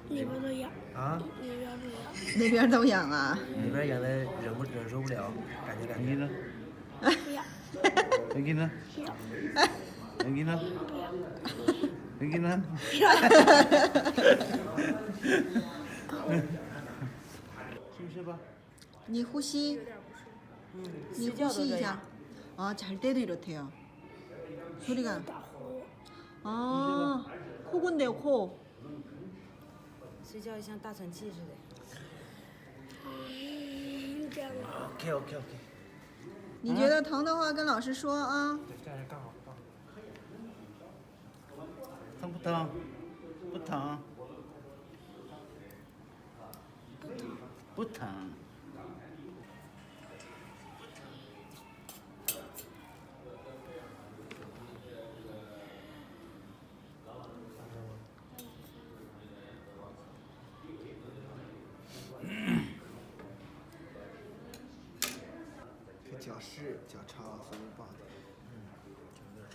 那边都痒啊，那边都痒。那边都痒啊。那边痒的忍受不了，感觉你呢？不痒， 여기 는 不痒， 여기 는 不痒， 여기 는 不痒。是不是吧？ 你呼吸，你呼吸一下。아, 잘 때도 이렇대요. 소리가. 打呼， 아, 코군데요, 코. 睡觉像大喘气似的。这样啊。 OK OK OK。你觉得疼的话，跟老师说啊。对，这样刚好刚好。 疼不疼？不疼。不疼。 这脚湿脚长，所以不好听。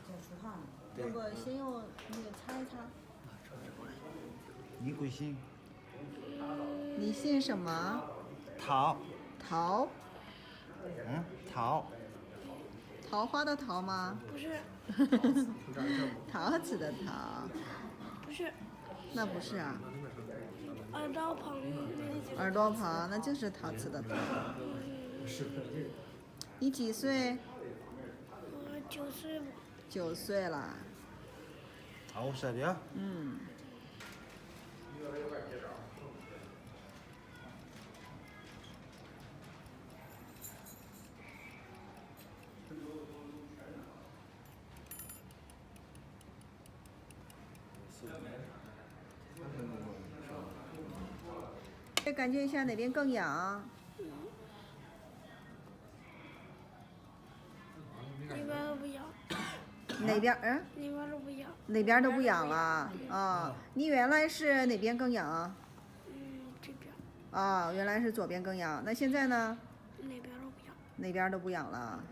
脚出汗了。要不先用那个擦一擦。你贵姓？你姓什么？ 桃。 桃，嗯，桃。桃花的桃吗？不是，陶瓷的陶，不是，那不是啊。耳朵旁那耳朵旁那就是陶瓷的陶。你几岁我9岁吧。 ？9岁了。 9살이야? 음. 네, 感觉一下哪边更痒？那边都不痒，哪边？嗯？那边都不痒。哪边都不痒了啊？你原来是哪边更痒？这边。啊，原来是左边更痒，那现在呢？那边都不痒。哪边都不痒了啊？